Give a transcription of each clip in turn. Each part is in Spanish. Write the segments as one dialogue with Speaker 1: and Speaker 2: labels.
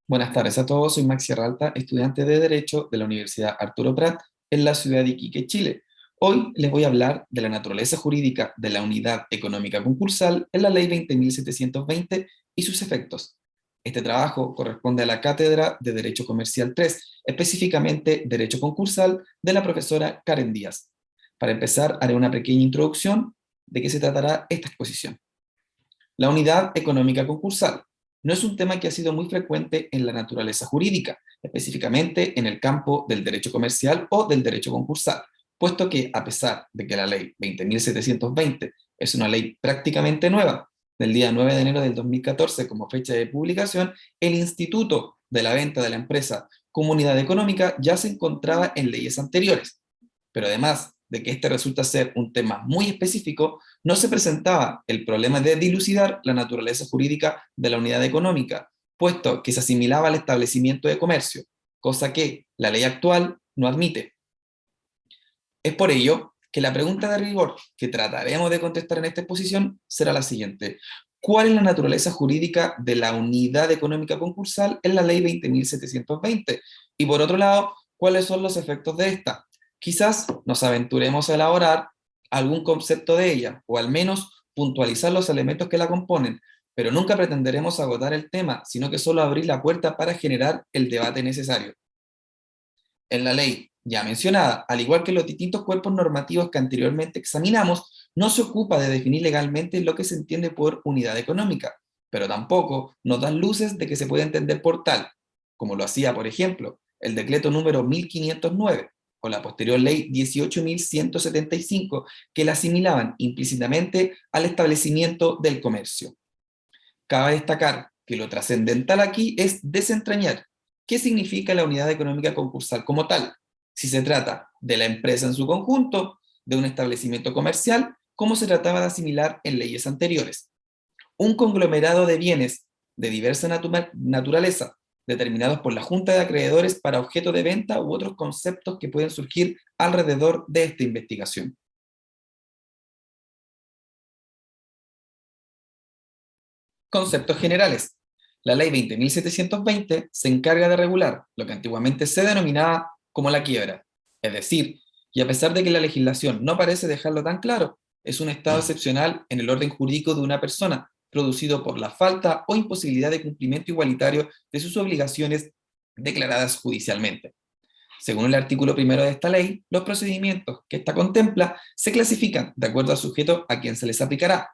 Speaker 1: Buenas tardes a todos, soy Maxi Ralta, estudiante de Derecho de la Universidad Arturo Prat en la ciudad de Iquique, Chile. Hoy les voy a hablar de la naturaleza jurídica de la unidad económica concursal en la Ley 20.720 y sus efectos. Este trabajo corresponde a la Cátedra de Derecho Comercial 3, específicamente Derecho Concursal, de la profesora Karen Díaz. Para empezar, haré una pequeña introducción de qué se tratará esta exposición. La unidad económica concursal no es un tema que ha sido muy frecuente en la naturaleza jurídica, específicamente en el campo del derecho comercial o del derecho concursal, puesto que a pesar de que la ley 20.720 es una ley prácticamente nueva, del día 9 de enero del 2014 como fecha de publicación, el instituto de la venta de la empresa como unidad económica ya se encontraba en leyes anteriores, pero además de que este resulta ser un tema muy específico, no se presentaba el problema de dilucidar la naturaleza jurídica de la unidad económica, puesto que se asimilaba al establecimiento de comercio, cosa que la ley actual no admite. Es por ello que la pregunta de rigor que trataremos de contestar en esta exposición será la siguiente. ¿Cuál es la naturaleza jurídica de la unidad económica concursal en la ley 20.720? Y por otro lado, ¿cuáles son los efectos de esta? Quizás nos aventuremos a elaborar algún concepto de ella, o al menos puntualizar los elementos que la componen, pero nunca pretenderemos agotar el tema, sino que solo abrir la puerta para generar el debate necesario. En la ley ya mencionada, al igual que los distintos cuerpos normativos que anteriormente examinamos, no se ocupa de definir legalmente lo que se entiende por unidad económica, pero tampoco nos dan luces de que se puede entender por tal, como lo hacía, por ejemplo, el decreto número 1509 o la posterior ley 18.175, que la asimilaban implícitamente al establecimiento del comercio. Cabe destacar que lo trascendental aquí es desentrañar qué significa la unidad económica concursal como tal, si se trata de la empresa en su conjunto, de un establecimiento comercial, como se trataba de asimilar en leyes anteriores. Un conglomerado de bienes de diversa naturaleza, determinados por la Junta de Acreedores para objeto de venta u otros conceptos que pueden surgir alrededor de esta investigación. Conceptos generales. La ley 20.720 se encarga de regular lo que antiguamente se denominaba como la quiebra. Es decir, y a pesar de que la legislación no parece dejarlo tan claro, es un estado excepcional en el orden jurídico de una persona, producido por la falta o imposibilidad de cumplimiento igualitario de sus obligaciones declaradas judicialmente. Según el artículo primero de esta ley, los procedimientos que ésta contempla se clasifican de acuerdo al sujeto a quien se les aplicará.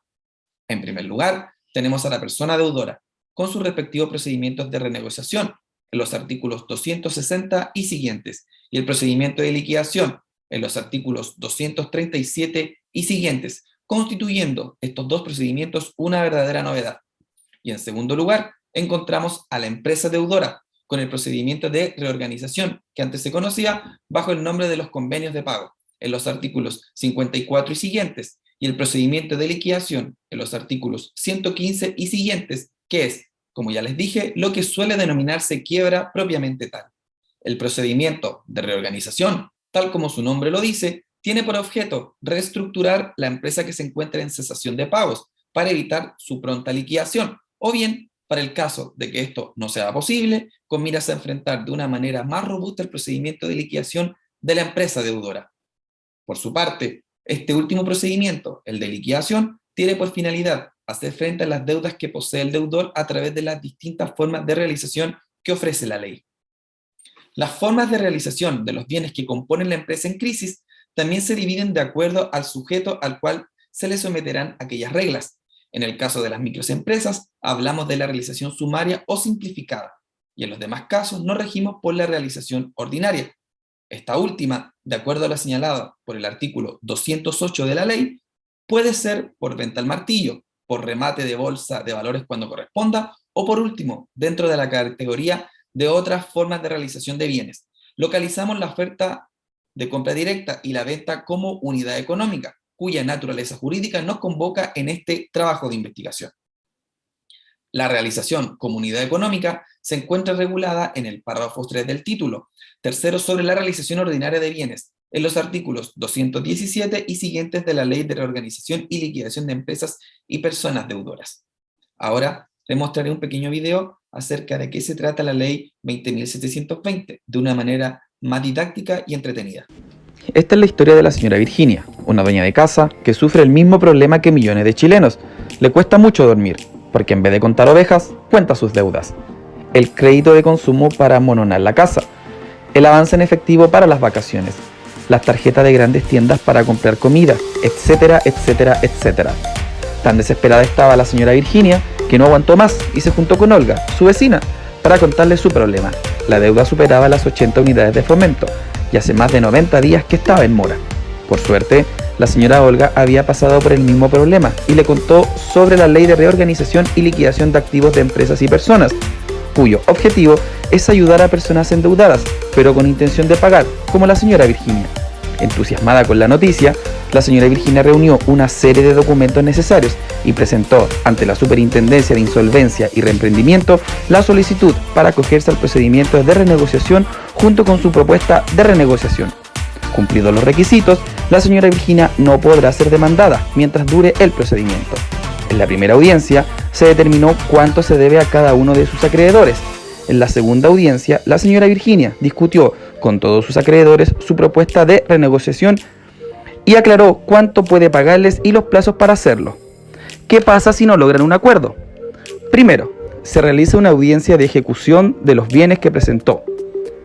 Speaker 1: En primer lugar, tenemos a la persona deudora, con sus respectivos procedimientos de renegociación, en los artículos 260 y siguientes, y el procedimiento de liquidación, en los artículos 237 y siguientes, constituyendo estos dos procedimientos una verdadera novedad. Y en segundo lugar, encontramos a la empresa deudora, con el procedimiento de reorganización, que antes se conocía bajo el nombre de los convenios de pago, en los artículos 54 y siguientes, y el procedimiento de liquidación, en los artículos 115 y siguientes, que es, como ya les dije, lo que suele denominarse quiebra propiamente tal. El procedimiento de reorganización, tal como su nombre lo dice, tiene por objeto reestructurar la empresa que se encuentra en cesación de pagos para evitar su pronta liquidación, o bien, para el caso de que esto no sea posible, con miras a enfrentar de una manera más robusta el procedimiento de liquidación de la empresa deudora. Por su parte, este último procedimiento, el de liquidación, tiene por finalidad hacer frente a las deudas que posee el deudor a través de las distintas formas de realización que ofrece la ley. Las formas de realización de los bienes que componen la empresa en crisis también se dividen de acuerdo al sujeto al cual se le someterán aquellas reglas. En el caso de las microempresas, hablamos de la realización sumaria o simplificada, y en los demás casos nos regimos por la realización ordinaria. Esta última, de acuerdo a lo señalado por el artículo 208 de la ley, puede ser por venta al martillo, por remate de bolsa de valores cuando corresponda, o por último, dentro de la categoría de otras formas de realización de bienes. Localizamos la oferta de compra directa y la venta como unidad económica, cuya naturaleza jurídica nos convoca en este trabajo de investigación. La realización como unidad económica se encuentra regulada en el párrafo 3 del título, tercero sobre la realización ordinaria de bienes, en los artículos 217 y siguientes de la Ley de Reorganización y Liquidación de Empresas y Personas Deudoras. Ahora les mostraré un pequeño video acerca de qué se trata la ley 20.720 de una manera más didáctica y entretenida.
Speaker 2: Esta es la historia de la señora Virginia, una dueña de casa que sufre el mismo problema que millones de chilenos. Le cuesta mucho dormir, porque en vez de contar ovejas, cuenta sus deudas. El crédito de consumo para amononar la casa, el avance en efectivo para las vacaciones, las tarjetas de grandes tiendas para comprar comida, etcétera, etcétera, etcétera. Tan desesperada estaba la señora Virginia que no aguantó más y se juntó con Olga, su vecina, para contarle su problema. La deuda superaba las 80 unidades de fomento y hace más de 90 días que estaba en mora. Por suerte, la señora Olga había pasado por el mismo problema y le contó sobre la ley de reorganización y liquidación de activos de empresas y personas, cuyo objetivo es ayudar a personas endeudadas, pero con intención de pagar, como la señora Virginia. Entusiasmada con la noticia, la señora Virginia reunió una serie de documentos necesarios y presentó ante la Superintendencia de Insolvencia y Reemprendimiento la solicitud para acogerse al procedimiento de renegociación junto con su propuesta de renegociación. Cumplidos los requisitos, la señora Virginia no podrá ser demandada mientras dure el procedimiento. En la primera audiencia se determinó cuánto se debe a cada uno de sus acreedores. En la segunda audiencia, la señora Virginia discutió con todos sus acreedores su propuesta de renegociación y aclaró cuánto puede pagarles y los plazos para hacerlo. ¿Qué pasa si no logran un acuerdo? Primero, se realiza una audiencia de ejecución de los bienes que presentó.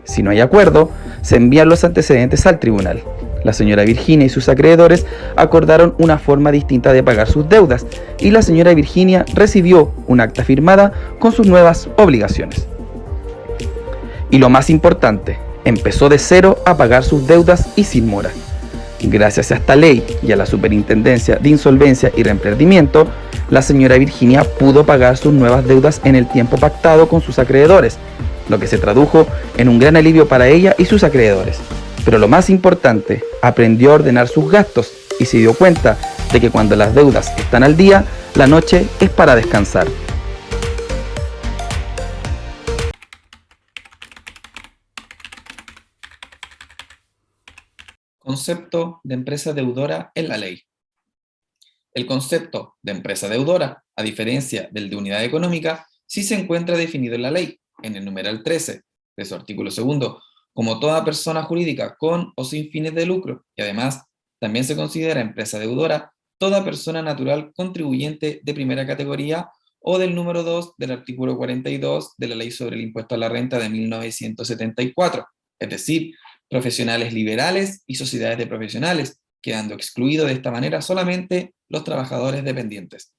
Speaker 2: Si no hay acuerdo, se envían los antecedentes al tribunal. La señora Virginia y sus acreedores acordaron una forma distinta de pagar sus deudas y la señora Virginia recibió un acta firmada con sus nuevas obligaciones. Y lo más importante, empezó de cero a pagar sus deudas y sin mora. Gracias a esta ley y a la Superintendencia de Insolvencia y Reemprendimiento, la señora Virginia pudo pagar sus nuevas deudas en el tiempo pactado con sus acreedores, lo que se tradujo en un gran alivio para ella y sus acreedores. Pero lo más importante, aprendió a ordenar sus gastos y se dio cuenta de que cuando las deudas están al día, la noche es para descansar.
Speaker 1: Concepto de empresa deudora en la ley. El concepto de empresa deudora, a diferencia del de unidad económica, sí se encuentra definido en la ley, en el numeral 13 de su artículo segundo, como toda persona jurídica con o sin fines de lucro, y además también se considera empresa deudora toda persona natural contribuyente de primera categoría o del número 2 del artículo 42 de la Ley sobre el Impuesto a la Renta de 1974, es decir, profesionales liberales y sociedades de profesionales, quedando excluidos de esta manera solamente los trabajadores dependientes.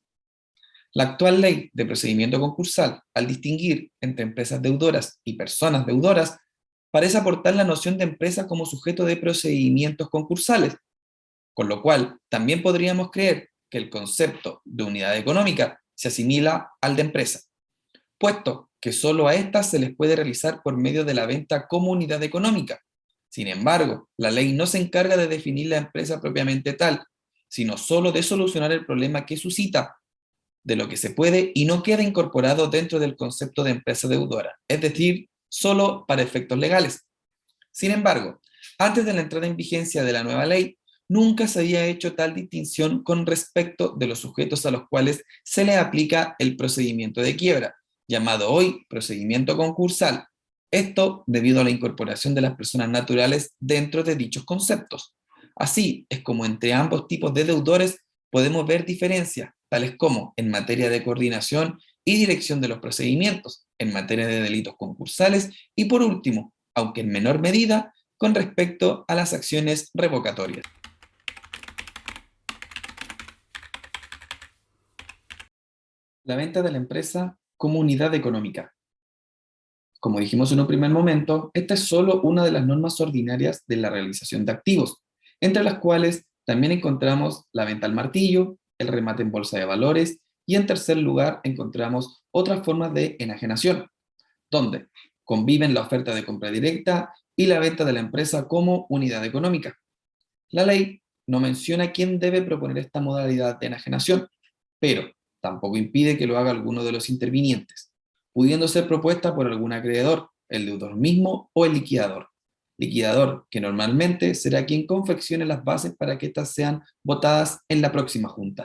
Speaker 1: La actual ley de procedimiento concursal, al distinguir entre empresas deudoras y personas deudoras, parece aportar la noción de empresa como sujeto de procedimientos concursales, con lo cual también podríamos creer que el concepto de unidad económica se asimila al de empresa, puesto que solo a estas se les puede realizar por medio de la venta como unidad económica. Sin embargo, la ley no se encarga de definir la empresa propiamente tal, sino solo de solucionar el problema que suscita, de lo que se puede y no queda incorporado dentro del concepto de empresa deudora, es decir, solo para efectos legales. Sin embargo, antes de la entrada en vigencia de la nueva ley, nunca se había hecho tal distinción con respecto de los sujetos a los cuales se le aplica el procedimiento de quiebra, llamado hoy procedimiento concursal. Esto debido a la incorporación de las personas naturales dentro de dichos conceptos. Así es como entre ambos tipos de deudores podemos ver diferencias, tales como en materia de coordinación y dirección de los procedimientos, en materia de delitos concursales y por último, aunque en menor medida, con respecto a las acciones revocatorias. La venta de la empresa como unidad económica. Como dijimos en un primer momento, esta es solo una de las normas ordinarias de la realización de activos, entre las cuales también encontramos la venta al martillo, el remate en bolsa de valores y en tercer lugar encontramos otras formas de enajenación, donde conviven la oferta de compra directa y la venta de la empresa como unidad económica. La ley no menciona quién debe proponer esta modalidad de enajenación, pero tampoco impide que lo haga alguno de los intervinientes, pudiendo ser propuesta por algún acreedor, el deudor mismo o el liquidador. Liquidador que normalmente será quien confeccione las bases para que éstas sean votadas en la próxima junta.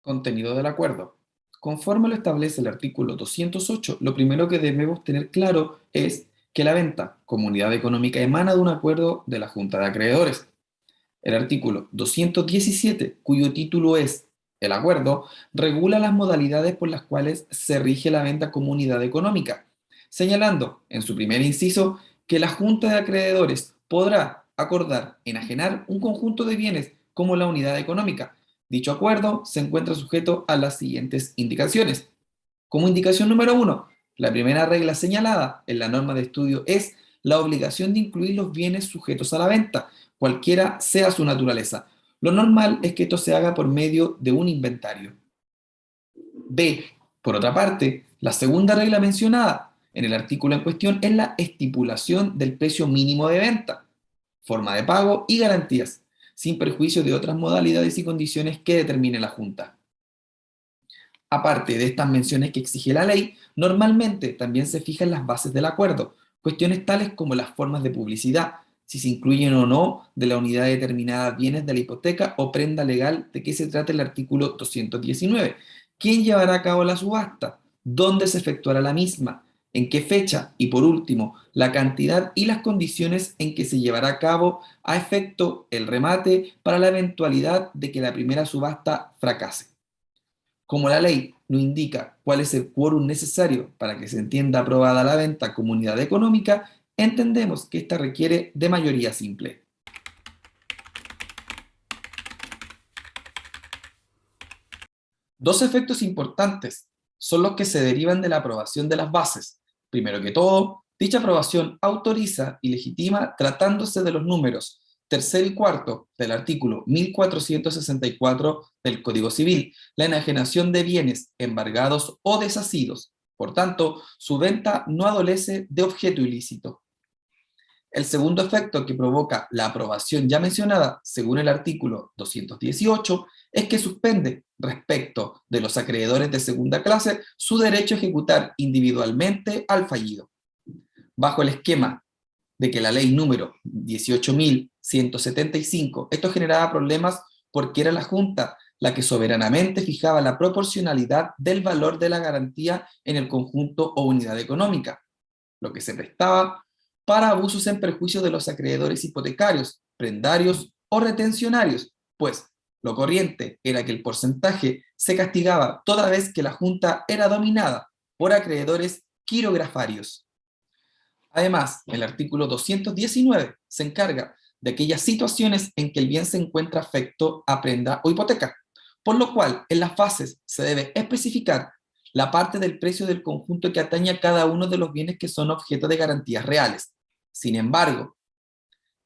Speaker 1: Contenido del acuerdo. Conforme lo establece el artículo 208, lo primero que debemos tener claro es que la venta como unidad económica emana de un acuerdo de la Junta de Acreedores. El artículo 217, cuyo título es el acuerdo, regula las modalidades por las cuales se rige la venta como unidad económica, señalando en su primer inciso que la Junta de Acreedores podrá acordar enajenar un conjunto de bienes como la unidad económica. Dicho acuerdo se encuentra sujeto a las siguientes indicaciones. Como indicación número uno, la primera regla señalada en la norma de estudio es la obligación de incluir los bienes sujetos a la venta, cualquiera sea su naturaleza. Lo normal es que esto se haga por medio de un inventario. B. Por otra parte, la segunda regla mencionada en el artículo en cuestión es la estipulación del precio mínimo de venta, forma de pago y garantías, sin perjuicio de otras modalidades y condiciones que determine la Junta. Aparte de estas menciones que exige la ley, normalmente también se fijan las bases del acuerdo, cuestiones tales como las formas de publicidad, si se incluyen o no de la unidad determinada bienes de la hipoteca o prenda legal de qué se trata el artículo 219, quién llevará a cabo la subasta, dónde se efectuará la misma, en qué fecha y por último, la cantidad y las condiciones en que se llevará a cabo a efecto el remate para la eventualidad de que la primera subasta fracase. Como la ley no indica cuál es el quórum necesario para que se entienda aprobada la venta como unidad económica, entendemos que esta requiere de mayoría simple. Dos efectos importantes son los que se derivan de la aprobación de las bases. Primero que todo, dicha aprobación autoriza y legitima, tratándose de los números tercero y cuarto del artículo 1464 del Código Civil, la enajenación de bienes embargados o desasidos. Por tanto, su venta no adolece de objeto ilícito. El segundo efecto que provoca la aprobación ya mencionada, según el artículo 218, es que suspende respecto de los acreedores de segunda clase su derecho a ejecutar individualmente al fallido. Bajo el esquema de que la ley número 18.175, esto generaba problemas porque era la Junta la que soberanamente fijaba la proporcionalidad del valor de la garantía en el conjunto o unidad económica, lo que se prestaba para abusos en perjuicio de los acreedores hipotecarios, prendarios o retencionarios, pues lo corriente era que el porcentaje se castigaba toda vez que la Junta era dominada por acreedores quirografarios. Además, el artículo 219 se encarga de aquellas situaciones en que el bien se encuentra afecto a prenda o hipoteca, por lo cual en las fases se debe especificar la parte del precio del conjunto que atañe a cada uno de los bienes que son objeto de garantías reales. Sin embargo,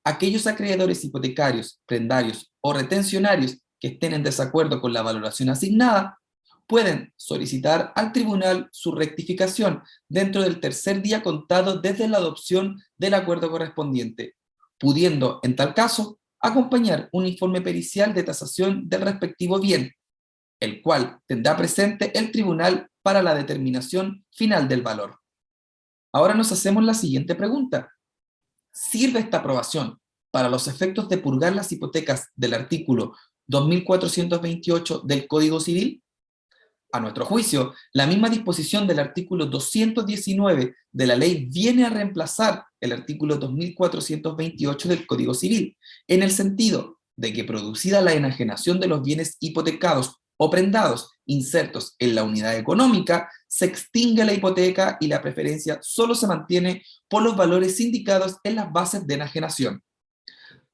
Speaker 1: aquellos acreedores hipotecarios, prendarios o retencionarios que estén en desacuerdo con la valoración asignada, pueden solicitar al tribunal su rectificación dentro del tercer día contado desde la adopción del acuerdo correspondiente, pudiendo, en tal caso, acompañar un informe pericial de tasación del respectivo bien, el cual tendrá presente el tribunal para la determinación final del valor. Ahora nos hacemos la siguiente pregunta. ¿Sirve esta aprobación para los efectos de purgar las hipotecas del artículo 2428 del Código Civil? A nuestro juicio, la misma disposición del artículo 219 de la ley viene a reemplazar el artículo 2428 del Código Civil, en el sentido de que producida la enajenación de los bienes hipotecados o prendados insertos en la unidad económica, se extingue la hipoteca y la preferencia solo se mantiene por los valores indicados en las bases de enajenación.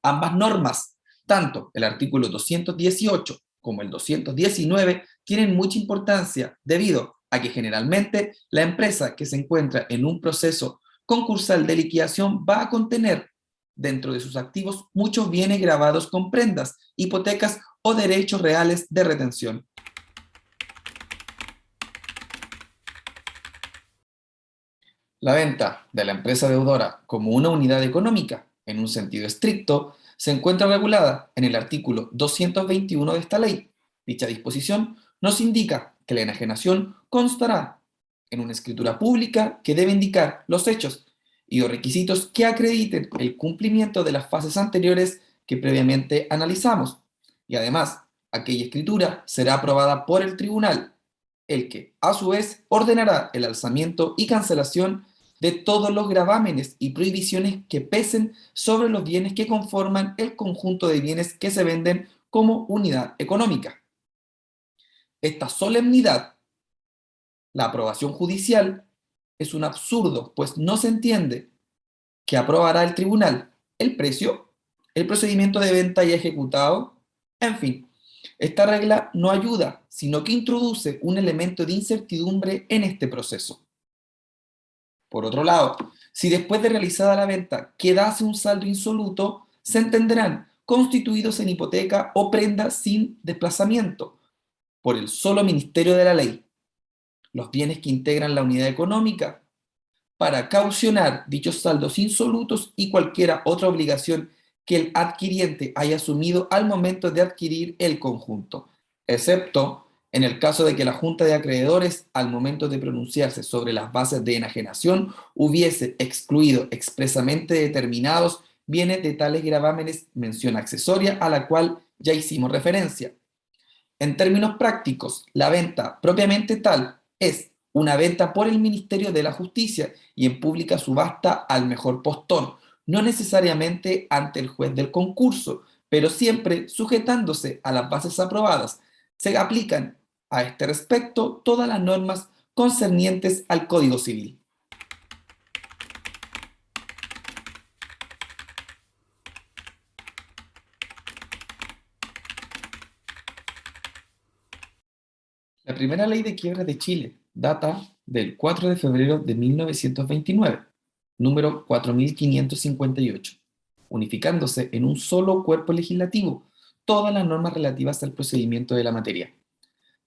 Speaker 1: Ambas normas, tanto el artículo 218 como el 219, tienen mucha importancia debido a que generalmente la empresa que se encuentra en un proceso concursal de liquidación va a contener dentro de sus activos muchos bienes grabados con prendas, hipotecas o derechos reales de retención. La venta de la empresa deudora como una unidad económica, en un sentido estricto, se encuentra regulada en el artículo 221 de esta ley. Dicha disposición nos indica que la enajenación constará en una escritura pública que debe indicar los hechos y los requisitos que acrediten el cumplimiento de las fases anteriores que previamente analizamos. Y además, Aquella escritura será aprobada por el tribunal, el que, a su vez, ordenará el alzamiento y cancelación de todos los gravámenes y prohibiciones que pesen sobre los bienes que conforman el conjunto de bienes que se venden como unidad económica. Esta solemnidad, la aprobación judicial, es un absurdo, pues no se entiende que aprobará el tribunal el precio, el procedimiento de venta ya ejecutado, en fin. Esta regla no ayuda, sino que introduce un elemento de incertidumbre en este proceso. Por otro lado, si después de realizada la venta quedase un saldo insoluto, se entenderán constituidos en hipoteca o prenda sin desplazamiento por el solo ministerio de la ley los bienes que integran la unidad económica para caucionar dichos saldos insolutos y cualquier otra obligación que el adquiriente haya asumido al momento de adquirir el conjunto, excepto en el caso de que la Junta de Acreedores, al momento de pronunciarse sobre las bases de enajenación, hubiese excluido expresamente determinados bienes de tales gravámenes, mención accesoria a la cual ya hicimos referencia. En términos prácticos, la venta propiamente tal es una venta por el Ministerio de la Justicia y en pública subasta al mejor postor, no necesariamente ante el juez del concurso, pero siempre sujetándose a las bases aprobadas. Se aplican a este respecto todas las normas concernientes al Código Civil. La primera ley de quiebras de Chile data del 4 de febrero de 1929, número 4558, unificándose en un solo cuerpo legislativo todas las normas relativas al procedimiento de la materia,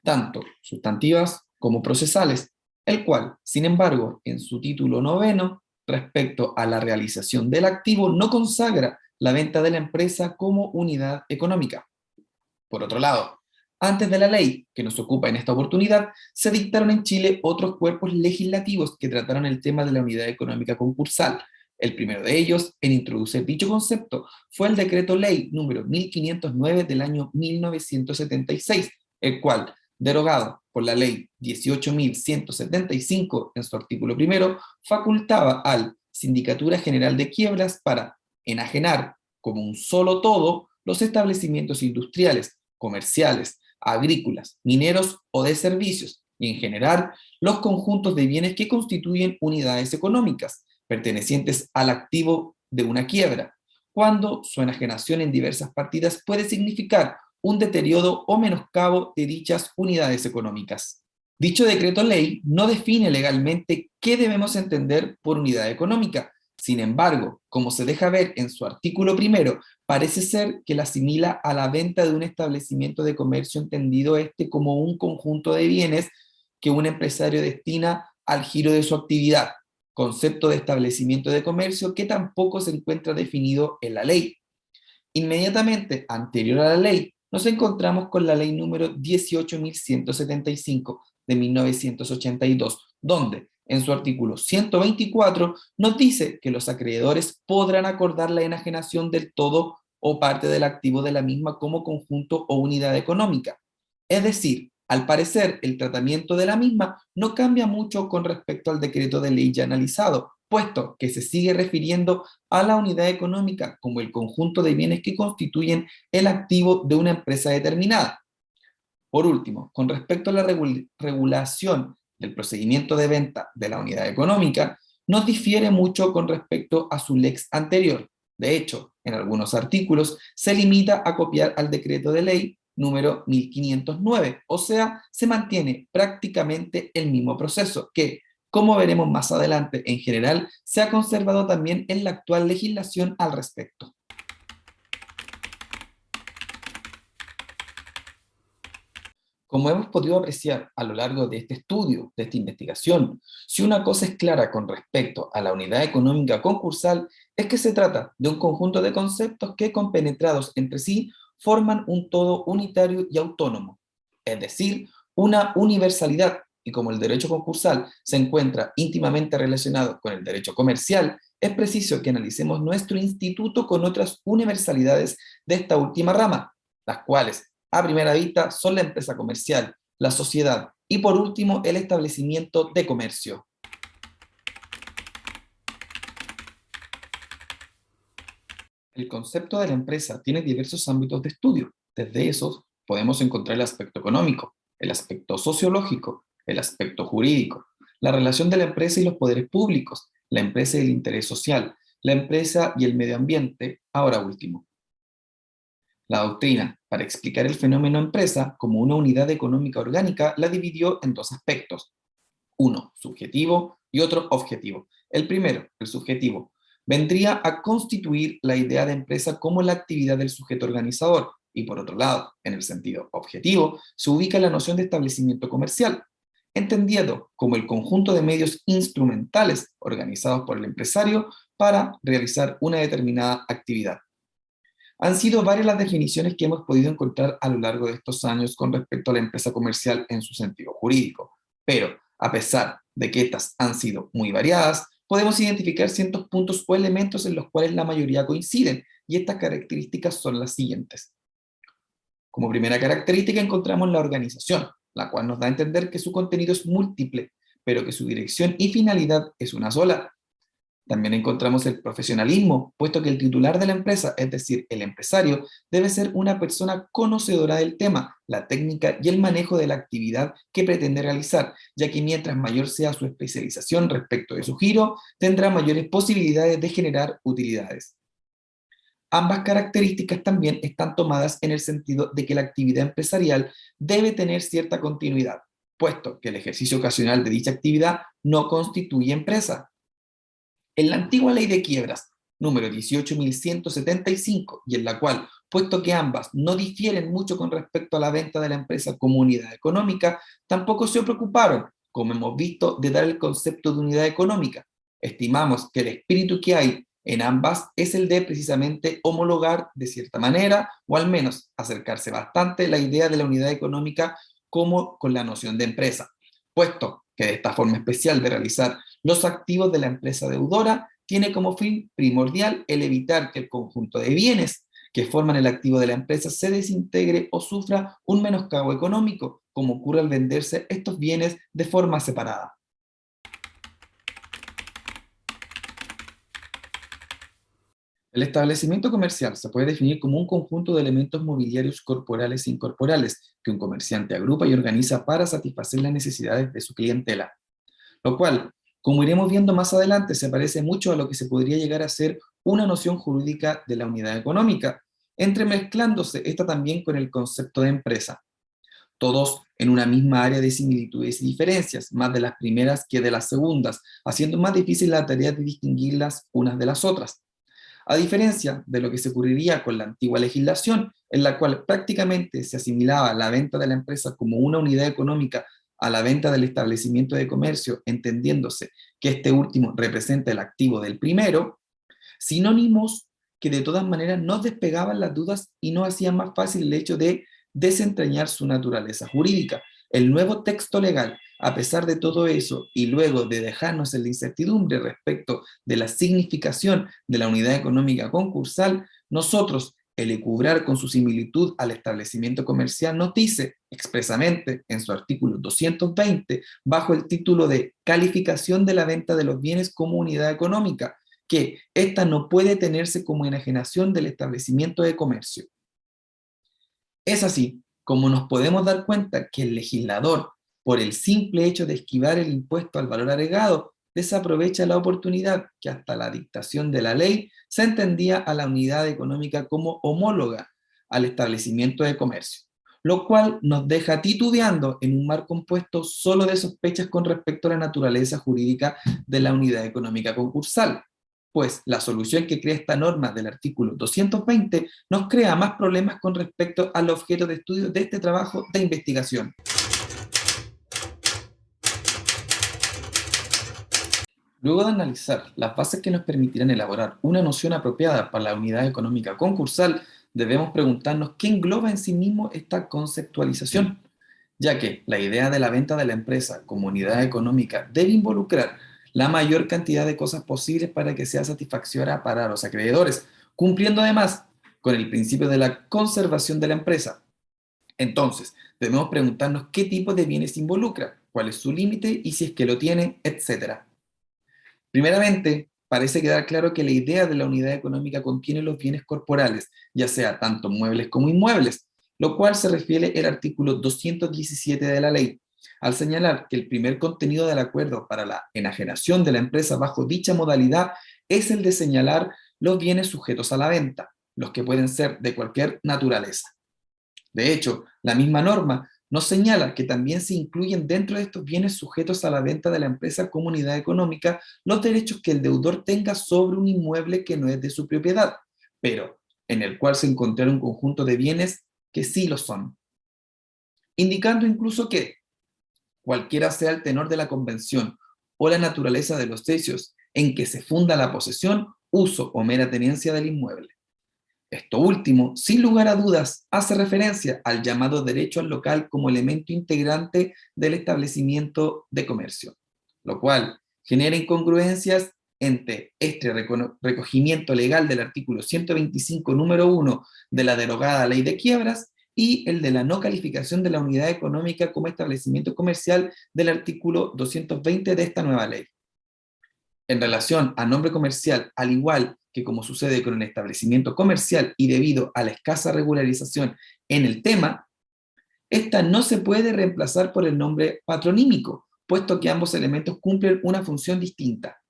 Speaker 1: tanto sustantivas como procesales, el cual, sin embargo, en su título noveno, respecto a la realización del activo, no consagra la venta de la empresa como unidad económica. Por otro lado, antes de la ley que nos ocupa en esta oportunidad, se dictaron en Chile otros cuerpos legislativos que trataron el tema de la unidad económica concursal. El primero de ellos en introducir dicho concepto fue el Decreto Ley número 1509 del año 1976, el cual, derogado por la Ley 18.175 en su artículo primero, facultaba al Sindicatura General de Quiebras para enajenar como un solo todo los establecimientos industriales, comerciales, agrícolas, mineros o de servicios, y en general los conjuntos de bienes que constituyen unidades económicas, pertenecientes al activo de una quiebra, cuando su enajenación en diversas partidas puede significar un deterioro o menoscabo de dichas unidades económicas. Dicho decreto ley no define legalmente qué debemos entender por unidad económica. Sin embargo, como se deja ver en su artículo primero, parece ser que la asimila a la venta de un establecimiento de comercio entendido este como un conjunto de bienes que un empresario destina al giro de su actividad, concepto de establecimiento de comercio que tampoco se encuentra definido en la ley. Inmediatamente anterior a la ley, nos encontramos con la ley número 18.175 de 1982, donde en su artículo 124 nos dice que los acreedores podrán acordar la enajenación del todo o parte del activo de la misma como conjunto o unidad económica. Es decir, al parecer, el tratamiento de la misma no cambia mucho con respecto al decreto de ley ya analizado, puesto que se sigue refiriendo a la unidad económica como el conjunto de bienes que constituyen el activo de una empresa determinada. Por último, con respecto a la regulación del procedimiento de venta de la unidad económica, no difiere mucho con respecto a su lex anterior. De hecho, en algunos artículos se limita a copiar al decreto de ley número 1509, o sea, se mantiene prácticamente el mismo proceso que, como veremos más adelante, en general se ha conservado también en la actual legislación al respecto. Como hemos podido apreciar a lo largo de este estudio, de esta investigación, si una cosa es clara con respecto a la unidad económica concursal, es que se trata de un conjunto de conceptos que, compenetrados entre sí, forman un todo unitario y autónomo, es decir, una universalidad, y como el derecho concursal se encuentra íntimamente relacionado con el derecho comercial, es preciso que analicemos nuestro instituto con otras universalidades de esta última rama, las cuales, a primera vista son la empresa comercial, la sociedad y por último el establecimiento de comercio. El concepto de la empresa tiene diversos ámbitos de estudio. Desde esos podemos encontrar el aspecto económico, el aspecto sociológico, el aspecto jurídico, la relación de la empresa y los poderes públicos, la empresa y el interés social, la empresa y el medio ambiente, ahora último. La doctrina, para explicar el fenómeno empresa como una unidad económica orgánica, la dividió en dos aspectos. Uno subjetivo y otro objetivo. El primero, el subjetivo, vendría a constituir la idea de empresa como la actividad del sujeto organizador, y por otro lado, en el sentido objetivo, se ubica la noción de establecimiento comercial, entendido como el conjunto de medios instrumentales organizados por el empresario para realizar una determinada actividad. Han sido varias las definiciones que hemos podido encontrar a lo largo de estos años con respecto a la empresa comercial en su sentido jurídico, pero a pesar de que estas han sido muy variadas, podemos identificar ciertos puntos o elementos en los cuales la mayoría coinciden, y estas características son las siguientes. Como primera característica encontramos la organización, la cual nos da a entender que su contenido es múltiple, pero que su dirección y finalidad es una sola. También encontramos el profesionalismo, puesto que el titular de la empresa, es decir, el empresario, debe ser una persona conocedora del tema, la técnica y el manejo de la actividad que pretende realizar, ya que mientras mayor sea su especialización respecto de su giro, tendrá mayores posibilidades de generar utilidades. Ambas características también están tomadas en el sentido de que la actividad empresarial debe tener cierta continuidad, puesto que el ejercicio ocasional de dicha actividad no constituye empresa. En la antigua ley de quiebras, número 18.175, y en la cual, puesto que ambas no difieren mucho con respecto a la venta de la empresa como unidad económica, tampoco se preocuparon, como hemos visto, de dar el concepto de unidad económica. Estimamos que el espíritu que hay en ambas es el de precisamente homologar de cierta manera, o al menos acercarse bastante la idea de la unidad económica como con la noción de empresa, puesto que de esta forma especial de realizar los activos de la empresa deudora tiene como fin primordial el evitar que el conjunto de bienes que forman el activo de la empresa se desintegre o sufra un menoscabo económico, como ocurre al venderse estos bienes de forma separada. El establecimiento comercial se puede definir como un conjunto de elementos mobiliarios corporales e incorporales que un comerciante agrupa y organiza para satisfacer las necesidades de su clientela, lo cual, como iremos viendo más adelante, se parece mucho a lo que se podría llegar a ser una noción jurídica de la unidad económica, entremezclándose esta también con el concepto de empresa, todos en una misma área de similitudes y diferencias, más de las primeras que de las segundas, haciendo más difícil la tarea de distinguirlas unas de las otras. A diferencia de lo que se ocurriría con la antigua legislación, en la cual prácticamente se asimilaba la venta de la empresa como una unidad económica a la venta del establecimiento de comercio, entendiéndose que este último representa el activo del primero, sinónimos que de todas maneras no despegaban las dudas y no hacían más fácil el hecho de desentrañar su naturaleza jurídica. El nuevo texto legal, a pesar de todo eso, y luego de dejarnos en la incertidumbre respecto de la significación de la unidad económica concursal, nosotros, el elucubrar con su similitud al establecimiento comercial, nos dice expresamente en su artículo 220, bajo el título de Calificación de la venta de los bienes como unidad económica, que ésta no puede tenerse como enajenación del establecimiento de comercio. Es así como nos podemos dar cuenta que el legislador, por el simple hecho de esquivar el impuesto al valor agregado, desaprovecha la oportunidad que hasta la dictación de la ley se entendía a la unidad económica como homóloga al establecimiento de comercio, lo cual nos deja titubeando en un mar compuesto solo de sospechas con respecto a la naturaleza jurídica de la unidad económica concursal, pues la solución que crea esta norma del artículo 220 nos crea más problemas con respecto al objeto de estudio de este trabajo de investigación. Luego de analizar las bases que nos permitirán elaborar una noción apropiada para la unidad económica concursal, debemos preguntarnos qué engloba en sí mismo esta conceptualización, ya que la idea de la venta de la empresa como unidad económica debe involucrar la mayor cantidad de cosas posibles para que sea satisfactoria para los acreedores, cumpliendo además con el principio de la conservación de la empresa. Entonces, debemos preguntarnos qué tipo de bienes involucra, cuál es su límite y si es que lo tiene, etc. Primeramente, parece quedar claro que la idea de la unidad económica contiene los bienes corporales, ya sea tanto muebles como inmuebles, lo cual se refiere el artículo 217 de la ley, al señalar que el primer contenido del acuerdo para la enajenación de la empresa bajo dicha modalidad es el de señalar los bienes sujetos a la venta, los que pueden ser de cualquier naturaleza. De hecho, la misma norma nos señala que también se incluyen dentro de estos bienes sujetos a la venta de la empresa como unidad económica los derechos que el deudor tenga sobre un inmueble que no es de su propiedad, pero en el cual se encontrará un conjunto de bienes que sí lo son, indicando incluso que, cualquiera sea el tenor de la convención o la naturaleza de los hechos en que se funda la posesión, uso o mera tenencia del inmueble. Esto último, sin lugar a dudas, hace referencia al llamado derecho al local como elemento integrante del establecimiento de comercio, lo cual genera incongruencias entre este recogimiento legal del artículo 125, número 1 de la derogada Ley de Quiebras y el de la no calificación de la unidad económica como establecimiento comercial del artículo 220 de esta nueva ley. En relación a nombre comercial, al igual que como sucede con el establecimiento comercial y debido a la escasa regularización en el tema, esta no se puede reemplazar por el nombre patronímico, puesto que ambos elementos cumplen una función distinta.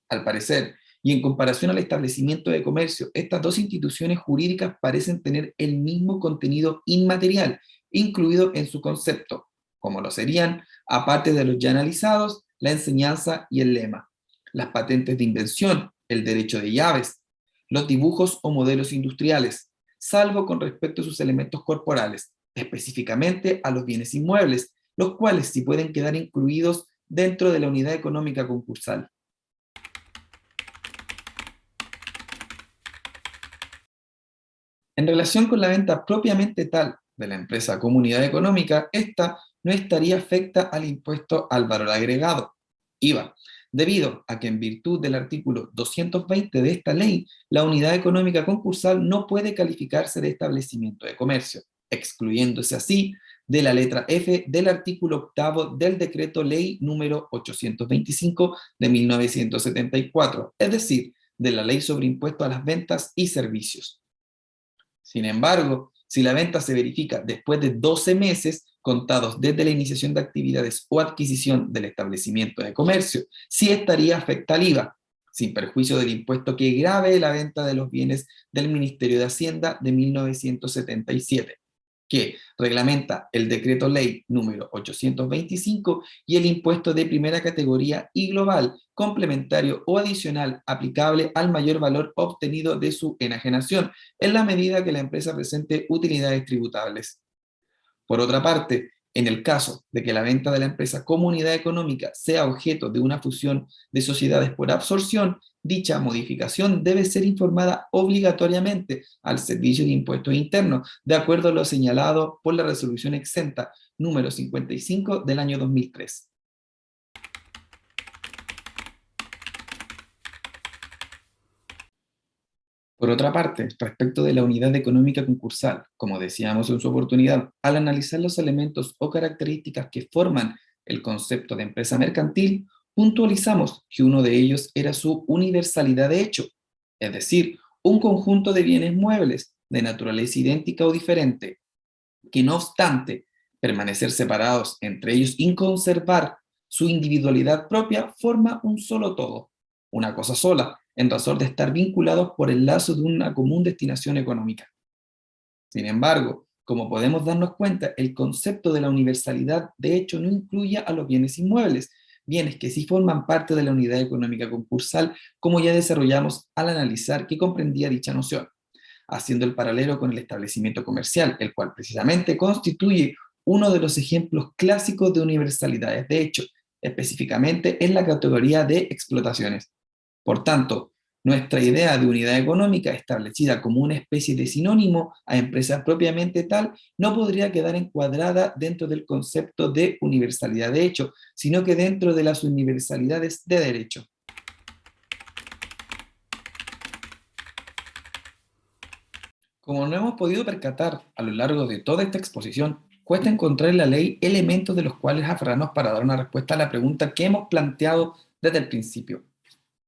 Speaker 1: Al parecer, y en comparación al establecimiento de comercio, estas dos instituciones jurídicas parecen tener el mismo contenido inmaterial, incluido en su concepto, como lo serían, aparte de los ya analizados, la enseñanza y el lema, las patentes de invención, el derecho de llaves, los dibujos o modelos industriales, salvo con respecto a sus elementos corporales, específicamente a los bienes inmuebles, los cuales sí pueden quedar incluidos dentro de la unidad económica concursal. En relación con la venta propiamente tal de la empresa comunidad económica, esta no estaría afecta al impuesto al valor agregado, IVA, debido a que en virtud del artículo 220 de esta ley, la unidad económica concursal no puede calificarse de establecimiento de comercio, excluyéndose así de la letra F del artículo octavo del decreto ley número 825 de 1974, es decir, de la ley sobre impuesto a las ventas y servicios. Sin embargo, si la venta se verifica después de 12 meses contados desde la iniciación de actividades o adquisición del establecimiento de comercio, sí estaría afecta al IVA, sin perjuicio del impuesto que grave la venta de los bienes del Ministerio de Hacienda de 1977, que reglamenta el decreto ley número 825 y el impuesto de primera categoría y global, complementario o adicional aplicable al mayor valor obtenido de su enajenación, en la medida que la empresa presente utilidades tributables. Por otra parte, en el caso de que la venta de la empresa como unidad económica sea objeto de una fusión de sociedades por absorción, dicha modificación debe ser informada obligatoriamente al Servicio de Impuestos Internos, de acuerdo a lo señalado por la resolución exenta número 55 del año 2003. Por otra parte, respecto de la unidad económica concursal, como decíamos en su oportunidad, al analizar los elementos o características que forman el concepto de empresa mercantil, puntualizamos que uno de ellos era su universalidad de hecho, es decir, un conjunto de bienes muebles de naturaleza idéntica o diferente, que no obstante permanecer separados entre ellos y conservar su individualidad propia, forma un solo todo, una cosa sola, en razón de estar vinculados por el lazo de una común destinación económica. Sin embargo, como podemos darnos cuenta, el concepto de la universalidad de hecho no incluye a los bienes inmuebles, bienes que sí forman parte de la unidad económica concursal, como ya desarrollamos al analizar qué comprendía dicha noción, haciendo el paralelo con el establecimiento comercial, el cual precisamente constituye uno de los ejemplos clásicos de universalidades de hecho, específicamente en la categoría de explotaciones. Por tanto, nuestra idea de unidad económica establecida como una especie de sinónimo a empresa propiamente tal no podría quedar encuadrada dentro del concepto de universalidad de hecho, sino que dentro de las universalidades de derecho. Como no hemos podido percatar a lo largo de toda esta exposición, cuesta encontrar en la ley elementos de los cuales aferrarnos para dar una respuesta a la pregunta que hemos planteado desde el principio,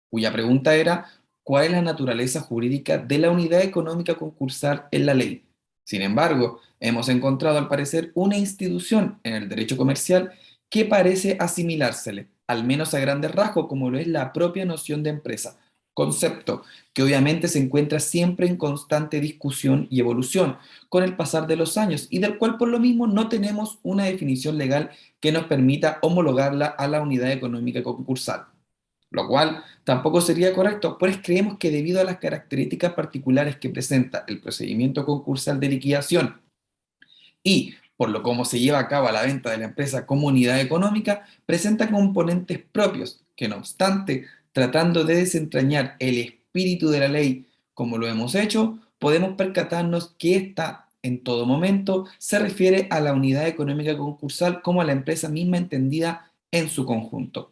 Speaker 1: cuya pregunta era: ¿cuál es la naturaleza jurídica de la unidad económica concursal en la ley? Sin embargo, hemos encontrado al parecer una institución en el derecho comercial que parece asimilársele, al menos a grandes rasgos, como lo es la propia noción de empresa, concepto que obviamente se encuentra siempre en constante discusión y evolución con el pasar de los años y del cual por lo mismo no tenemos una definición legal que nos permita homologarla a la unidad económica concursal, lo cual tampoco sería correcto, pues creemos que debido a las características particulares que presenta el procedimiento concursal de liquidación y por lo cómo se lleva a cabo la venta de la empresa como unidad económica, presenta componentes propios que, no obstante, tratando de desentrañar el espíritu de la ley como lo hemos hecho, podemos percatarnos que ésta en todo momento se refiere a la unidad económica concursal como a la empresa misma entendida en su conjunto.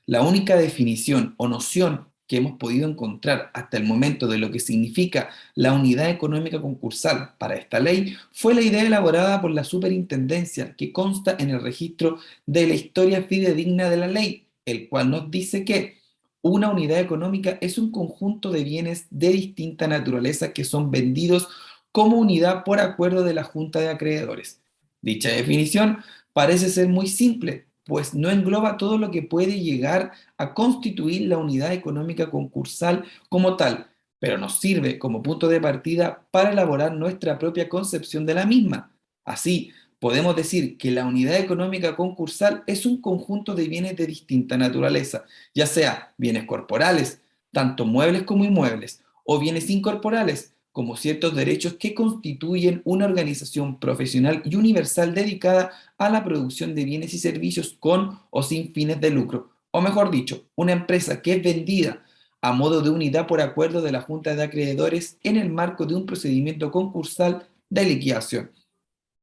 Speaker 1: La única definición o noción que hemos podido encontrar hasta el momento de lo que significa la unidad económica concursal para esta ley fue la idea elaborada por la superintendencia que consta en el registro de la historia fidedigna de la ley, el cual nos dice que una unidad económica es un conjunto de bienes de distinta naturaleza que son vendidos como unidad por acuerdo de la Junta de Acreedores. Dicha definición parece ser muy simple, pues no engloba todo lo que puede llegar a constituir la unidad económica concursal como tal, pero nos sirve como punto de partida para elaborar nuestra propia concepción de la misma. Así, podemos decir que la unidad económica concursal es un conjunto de bienes de distinta naturaleza, ya sea bienes corporales, tanto muebles como inmuebles, o bienes incorporales, como ciertos derechos que constituyen una organización profesional y universal dedicada a la producción de bienes y servicios con o sin fines de lucro, o mejor dicho, una empresa que es vendida a modo de unidad por acuerdo de la Junta de Acreedores en el marco de un procedimiento concursal de liquidación.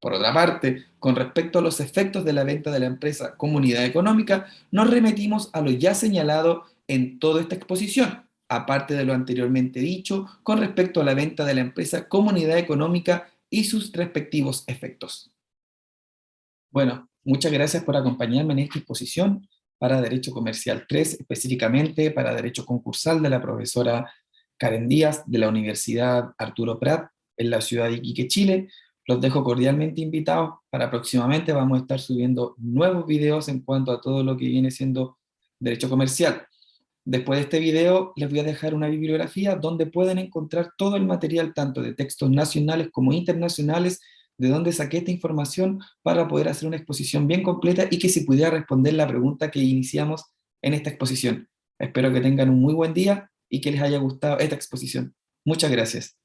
Speaker 1: Por otra parte, con respecto a los efectos de la venta de la empresa como unidad económica, nos remitimos a lo ya señalado en toda esta exposición, aparte de lo anteriormente dicho con respecto a la venta de la empresa como unidad económica y sus respectivos efectos. Bueno, muchas gracias por acompañarme en esta exposición para Derecho Comercial 3, específicamente para Derecho Concursal de la profesora Karen Díaz de la Universidad Arturo Prat en la ciudad de Iquique, Chile. Los dejo cordialmente invitados para próximamente vamos a estar subiendo nuevos videos en cuanto a todo lo que viene siendo Derecho Comercial. Después de este video les voy a dejar una bibliografía donde pueden encontrar todo el material, tanto de textos nacionales como internacionales, de donde saqué esta información para poder hacer una exposición bien completa y que se pudiera responder la pregunta que iniciamos en esta exposición. Espero que tengan un muy buen día y que les haya gustado esta exposición. Muchas gracias.